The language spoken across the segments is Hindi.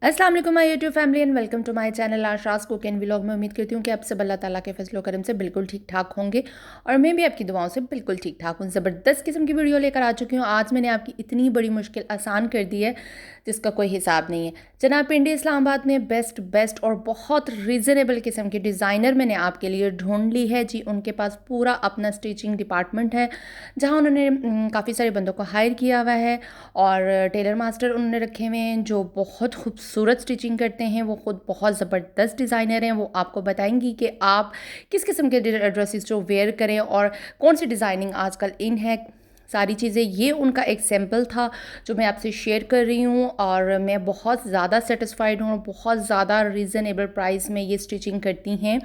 अस्सलाम वालेकुम my YouTube family and welcome to my channel Asha's cook and vlog में। उम्मीद करती हूँ कि आप सब अल्लाह ताला के फजल करम से बिल्कुल ठीक ठाक होंगे और मैं भी आपकी दुआओं से बिल्कुल ठीक ठाक हूँ। ज़बरदस्त किस्म की वीडियो लेकर आ चुकी हूँ। आज मैंने आपकी इतनी बड़ी मुश्किल आसान कर दी है जिसका कोई हिसाब नहीं है। जनाब पिंडी इस्लामाबाद में बेस्ट और बहुत रीज़नेबल किस्म के डिज़ाइनर मैंने आपके लिए ढूंढ ली है जी। उनके पास पूरा अपना स्टिचिंग डिपार्टमेंट है जहाँ उन्होंने काफ़ी सारे बंदों को हायर किया हुआ है और टेलर मास्टर उन्होंने रखे हुए हैं जो बहुत खूबसूरत स्टिचिंग करते हैं। वो ख़ुद बहुत ज़बरदस्त डिज़ाइनर हैं। वो आपको बताएंगी कि आप किस किस्म के ड्रेसेस जो वेयर करें और कौन सी डिज़ाइनिंग आजकल इन है, सारी चीज़ें। ये उनका एक सैम्पल था जो मैं आपसे शेयर कर रही हूँ और मैं बहुत ज़्यादा सेटिस्फाइड हूँ और बहुत ज़्यादा रीज़नेबल प्राइस में ये स्टिचिंग करती हैं।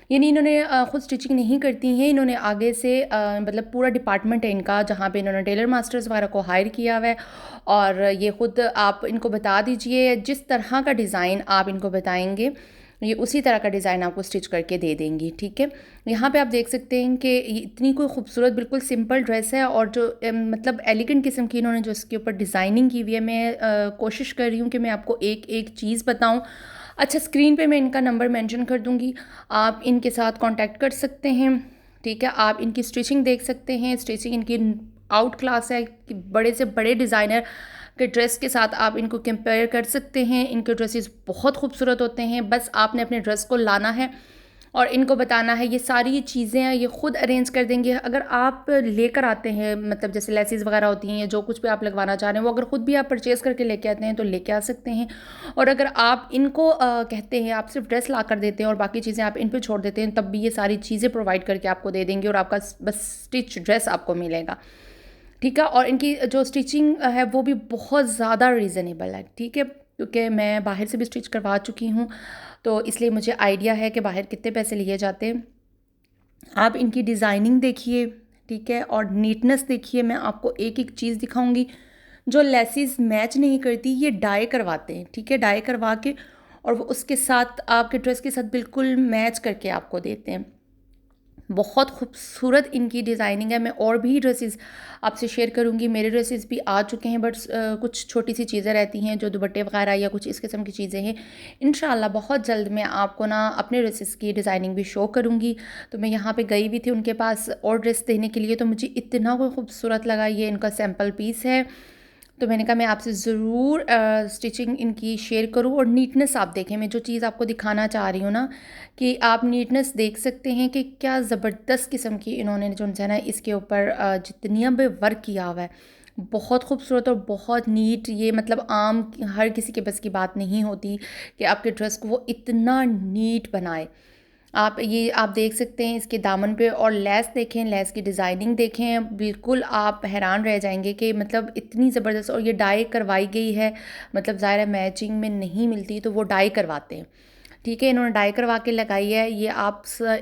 यानी इन्होंने ख़ुद स्टिचिंग नहीं करती हैं, इन्होंने आगे से मतलब पूरा डिपार्टमेंट है इनका जहाँ पे इन्होंने टेलर मास्टर्स वगैरह को हायर किया हुआ है और ये ख़ुद आप इनको बता दीजिए जिस तरह का डिज़ाइन आप इनको बताएंगे ये उसी तरह का डिज़ाइन आपको स्टिच करके दे देंगी। ठीक है, यहाँ पे आप देख सकते हैं कि ये इतनी कोई खूबसूरत बिल्कुल सिंपल ड्रेस है और जो मतलब एलिगेंट किस्म की इन्होंने जो इसके ऊपर डिज़ाइनिंग की हुई है। मैं कोशिश कर रही हूँ कि मैं आपको एक एक चीज़ बताऊँ। अच्छा, स्क्रीन पे मैं इनका नंबर मेंशन कर दूँगी, आप इनके साथ कांटेक्ट कर सकते हैं। ठीक है, आप इनकी स्टिचिंग देख सकते हैं। स्टिचिंग इनकी आउट क्लास है कि बड़े से बड़े डिज़ाइनर के ड्रेस के साथ आप इनको कंपेयर कर सकते हैं। इनके ड्रेसेस बहुत खूबसूरत होते हैं। बस आपने अपने ड्रेस को लाना है और इनको बताना है। ये सारी चीज़ें हैं ये ख़ुद अरेंज कर देंगे। अगर आप लेकर आते हैं मतलब जैसे लेसेस वगैरह होती हैं या जो कुछ भी आप लगवाना चाह रहे हैं वो अगर ख़ुद भी आप परचेज़ करके लेके आते हैं तो लेके आ सकते हैं। और अगर आप इनको कहते हैं आप सिर्फ ड्रेस ला कर देते हैं और बाकी चीज़ें आप इन पे छोड़ देते हैं तब भी ये सारी चीज़ें प्रोवाइड करके आपको दे देंगे और आपका बस स्टिच ड्रेस आपको मिलेगा। ठीक है, और इनकी जो स्टिचिंग है वो भी बहुत ज़्यादा रीज़नेबल है। ठीक है, क्योंकि मैं बाहर से भी स्टिच करवा चुकी हूँ तो इसलिए मुझे आइडिया है कि बाहर कितने पैसे लिए जाते हैं। आप इनकी डिज़ाइनिंग देखिए, ठीक है, और नीटनेस देखिए। मैं आपको एक एक चीज़ दिखाऊंगी। जो लेसिस मैच नहीं करती ये डाई करवाते हैं। ठीक है, डाई करवा के और वो उसके साथ आपके ड्रेस के साथ बिल्कुल मैच करके आपको देते हैं। बहुत खूबसूरत इनकी डिज़ाइनिंग है। मैं और भी ड्रेसेस आपसे शेयर करूंगी। मेरे ड्रेसेस भी आ चुके हैं बट कुछ छोटी सी चीज़ें रहती हैं जो दुपट्टे वगैरह या कुछ इस किस्म की चीज़ें हैं। इंशाल्लाह बहुत जल्द मैं आपको ना अपने ड्रेसेस की डिज़ाइनिंग भी शो करूंगी। तो मैं यहाँ पे गई हुई थी उनके पास और ड्रेस देने के लिए तो मुझे इतना कोई खूबसूरत लगा। ये इनका सैम्पल पीस है तो मैंने कहा मैं आपसे ज़रूर स्टिचिंग इनकी शेयर करूँ और नीटनेस आप देखें। मैं जो चीज़ आपको दिखाना चाह रही हूँ ना कि आप नीटनेस देख सकते हैं कि क्या ज़बरदस्त किस्म की इन्होंने जो है ना इसके ऊपर जितनी भी वर्क किया हुआ है बहुत खूबसूरत और बहुत नीट। ये मतलब आम हर किसी के बस की बात नहीं होती कि आपके ड्रेस को वो इतना नीट बनाए। आप देख सकते हैं इसके दामन पे और लेस देखें, लेस की डिज़ाइनिंग देखें, बिल्कुल आप हैरान रह जाएंगे कि मतलब इतनी ज़बरदस्त। और ये डाई करवाई गई है, मतलब ज़ाहिर है मैचिंग में नहीं मिलती तो वो डाई करवाते हैं। ठीक है, इन्होंने डाई करवा के लगाई है। ये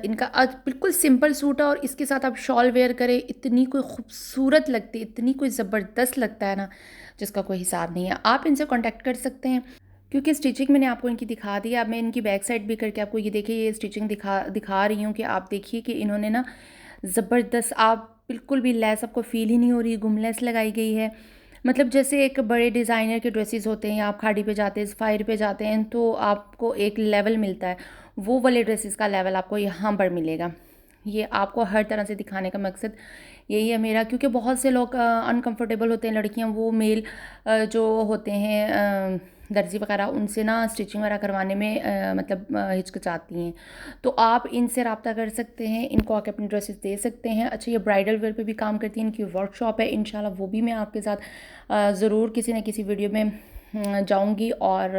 इनका आज बिल्कुल सिंपल सूट है और इसके साथ आप शॉल वेयर करें इतनी कोई खूबसूरत लगती है, इतनी कोई ज़बरदस्त लगता है ना जिसका कोई हिसाब नहीं है। आप इनसे कॉन्टेक्ट कर सकते हैं क्योंकि स्टिचिंग मैंने आपको इनकी दिखा दी। अब मैं इनकी बैक साइड भी करके आपको ये देखिए ये स्टिचिंग दिखा रही हूँ कि आप देखिए कि इन्होंने ना ज़बरदस्त, आप बिल्कुल भी लेस आपको फील ही नहीं हो रही, गुम लेस लगाई गई है। मतलब जैसे एक बड़े डिज़ाइनर के ड्रेसेस होते हैं या आप खाड़ी पे जाते हैं, सफायर पे जाते हैं तो आपको एक लेवल मिलता है, वो वाले ड्रेसेस का लेवल आपको यहाँ पर मिलेगा। ये आपको हर तरह से दिखाने का मकसद यही है मेरा, क्योंकि बहुत से लोग अनकंफर्टेबल होते हैं, लड़कियां वो मेल जो होते हैं दर्जी वगैरह उनसे ना स्टिचिंग वगैरह करवाने में मतलब हिचकिचाती हैं। तो आप इनसे रब्ता कर सकते हैं, इनको आके अपने ड्रेसेस दे सकते हैं। अच्छा, ये ब्राइडल वेयर पे भी काम करती हैं, इनकी वर्कशॉप है। इंशाल्लाह वो भी मैं आपके साथ ज़रूर किसी न किसी वीडियो में जाऊंगी और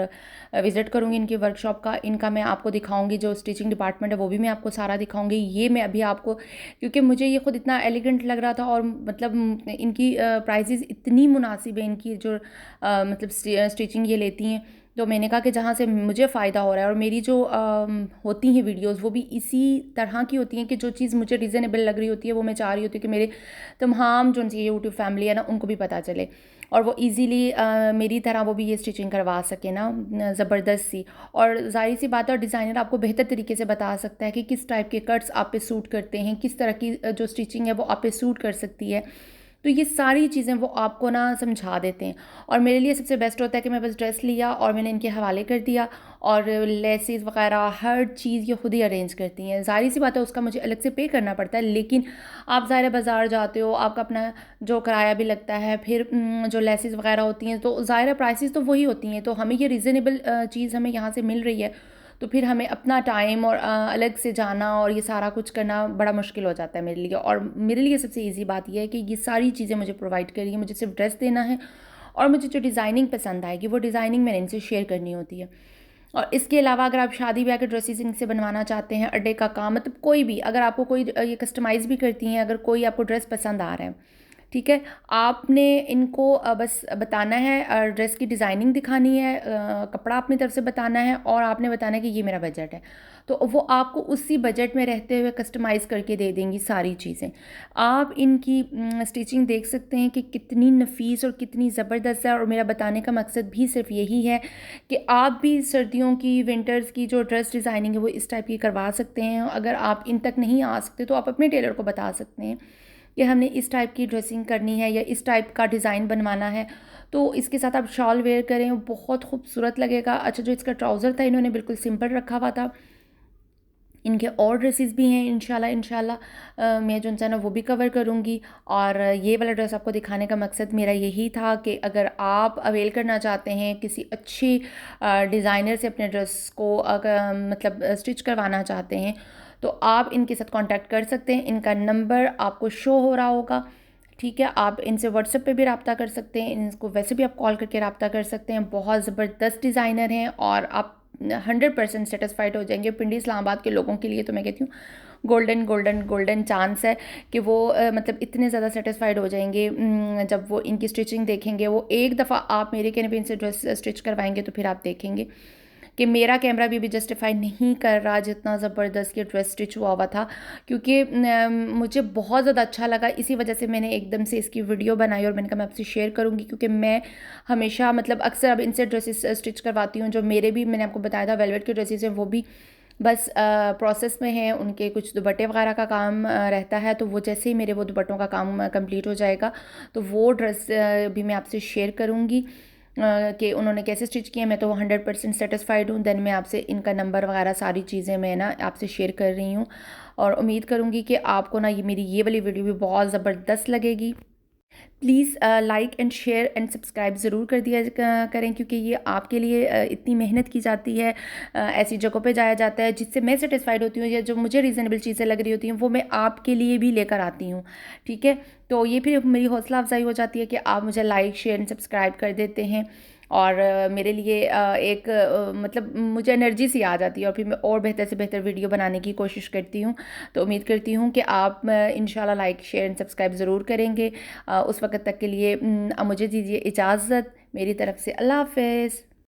विज़िट करूंगी इनकी वर्कशॉप का। इनका मैं आपको दिखाऊंगी जो स्टिचिंग डिपार्टमेंट है वो भी मैं आपको सारा दिखाऊंगी। ये मैं अभी आपको, क्योंकि मुझे ये ख़ुद इतना एलिगेंट लग रहा था और मतलब इनकी प्राइसेस इतनी मुनासिब है इनकी जो मतलब स्टिचिंग ये लेती हैं। तो मैंने कहा कि जहाँ से मुझे फ़ायदा हो रहा है और मेरी जो होती हैं वीडियोस वो भी इसी तरह की होती हैं कि जो चीज़ मुझे रीज़नेबल लग रही होती है वो मैं चाह रही होती हूँ कि मेरे तमाम जो उनकी यूट्यूब फैमिली है ना उनको भी पता चले और वो इजीली मेरी तरह वो भी ये स्टिचिंग करवा सके ना ज़बरदस्त सी। और ज़ाहिर सी बात है, और डिज़ाइनर आपको बेहतर तरीके से बता सकता है कि किस टाइप के कट्स आप पे सूट करते हैं, किस तरह की जो स्टिचिंग है वो आप पे सूट कर सकती है। तो ये सारी चीज़ें वो आपको ना समझा देते हैं। और मेरे लिए सबसे बेस्ट होता है कि मैं बस ड्रेस लिया और मैंने इनके हवाले कर दिया, और लेसेस वगैरह हर चीज़ ये खुद ही अरेंज करती हैं। ज़ाहिर सी बात है उसका मुझे अलग से पे करना पड़ता है, लेकिन आप ज़ाहिर है बाज़ार जाते हो, आपका अपना जो किराया भी लगता है, फिर जो लेसेस वगैरह होती हैं तो ज़ाहिर है प्राइसेस तो वही होती हैं। तो हमें ये रीज़नेबल चीज़ हमें यहाँ से मिल रही है, तो फिर हमें अपना टाइम और अलग से जाना और ये सारा कुछ करना बड़ा मुश्किल हो जाता है मेरे लिए। और मेरे लिए सबसे ईज़ी बात ये है कि ये सारी चीज़ें मुझे प्रोवाइड करी है, मुझे सिर्फ ड्रेस देना है और मुझे जो डिज़ाइनिंग पसंद आएगी वो डिज़ाइनिंग मैंने इनसे शेयर करनी होती है। और इसके अलावा अगर आप शादी ब्याह के ड्रेसेस इनसे बनवाना चाहते हैं, अड्डे का काम, मतलब कोई भी, अगर आपको कोई ये कस्टमाइज़ भी करती हैं, अगर कोई आपको ड्रेस पसंद आ रहा है, ठीक है, आपने इनको बस बताना है, ड्रेस की डिज़ाइनिंग दिखानी है, कपड़ा अपनी तरफ से बताना है और आपने बताना है कि ये मेरा बजट है, तो वो आपको उसी बजट में रहते हुए कस्टमाइज़ करके दे देंगी सारी चीज़ें। आप इनकी स्टिचिंग देख सकते हैं कि कितनी नफीस और कितनी ज़बरदस्त है। और मेरा बताने का मकसद भी सिर्फ यही है कि आप भी सर्दियों की, विंटर्स की जो ड्रेस डिज़ाइनिंग है वो इस टाइप की करवा सकते हैं। अगर आप इन तक नहीं आ सकते तो आप अपने टेलर को बता सकते हैं कि हमने इस टाइप की ड्रेसिंग करनी है या इस टाइप का डिज़ाइन बनवाना है, तो इसके साथ आप शॉल वेयर करें, वो बहुत खूबसूरत लगेगा। अच्छा, जो इसका ट्राउज़र था इन्होंने बिल्कुल सिंपल रखा हुआ था। इनके और ड्रेसेस भी हैं, इंशाल्लाह इंशाल्लाह मैं जो है ना वो भी कवर करूँगी। और ये वाला ड्रेस आपको दिखाने का मकसद मेरा यही था कि अगर आप अवेल करना चाहते हैं किसी अच्छी डिज़ाइनर से अपने ड्रेस को, अगर मतलब स्टिच करवाना चाहते हैं, तो आप इनके साथ कांटेक्ट कर सकते हैं। इनका नंबर आपको शो हो रहा होगा, ठीक है। आप इनसे व्हाट्सएप पे भी रब्ता कर सकते हैं, इनको वैसे भी आप कॉल करके रब्ता कर सकते हैं। बहुत ज़बरदस्त डिज़ाइनर हैं और आप 100% सेटिस्फाइड हो जाएंगे। पिंडी इस्लामाबाद के लोगों के लिए तो मैं कहती हूँ गोल्डन गोल्डन गोल्डन चांस है कि वो मतलब इतने ज़्यादा सेटिस्फाइड हो जाएंगे जब वो इनकी स्टिचिंग देखेंगे। वो एक दफ़ा आप मेरे कहने पे इनसे ड्रेस स्टिच करवाएंगे तो फिर आप देखेंगे कि मेरा कैमरा भी जस्टिफाई नहीं कर रहा जितना ज़बरदस्त ये ड्रेस स्टिच हुआ था, क्योंकि मुझे बहुत ज़्यादा अच्छा लगा। इसी वजह से मैंने एकदम से इसकी वीडियो बनाई और मैंने कहा मैं आपसे शेयर करूँगी, क्योंकि मैं हमेशा मतलब अक्सर अब इनसे ड्रेसेस स्टिच करवाती हूँ। जो मेरे भी, मैंने आपको बताया था, वेलवेट के ड्रेसेस हैं, वो भी बस प्रोसेस में हैं। उनके कुछ दुपट्टे वगैरह का काम रहता है, तो वो जैसे ही मेरे वो दुपट्टों का काम कंप्लीट हो जाएगा तो वो ड्रेस भी मैं आपसे शेयर करूँगी कि उन्होंने कैसे स्टिच किया। मैं तो 100% सेटिस्फाइड हूँ। देन मैं आपसे इनका नंबर वगैरह सारी चीज़ें मैं ना आपसे शेयर कर रही हूँ और उम्मीद करूँगी कि आपको ना ये मेरी ये वाली वीडियो भी बहुत ज़बरदस्त लगेगी। Please like and share and subscribe ज़रूर कर दिया करें, क्योंकि ये आपके लिए इतनी मेहनत की जाती है, ऐसी जगहों पे जाया जाता है जिससे मैं सेटिस्फाइड होती हूँ, या जो मुझे रीज़नेबल चीज़ें लग रही होती हैं वो मैं आपके लिए भी लेकर आती हूँ, ठीक है। तो ये फिर मेरी हौसला अफजाई हो जाती है कि आप मुझे लाइक शेयर एंड सब्सक्राइब कर देते हैं और मेरे लिए एक मतलब मुझे एनर्जी सी आ जाती है और फिर मैं और बेहतर से बेहतर वीडियो बनाने की कोशिश करती हूँ। तो उम्मीद करती हूँ कि आप इंशाल्लाह लाइक शेयर एंड सब्सक्राइब ज़रूर करेंगे। उस वक्त तक के लिए अब मुझे दीजिए इजाज़त। मेरी तरफ से अल्लाह हाफ़िज़।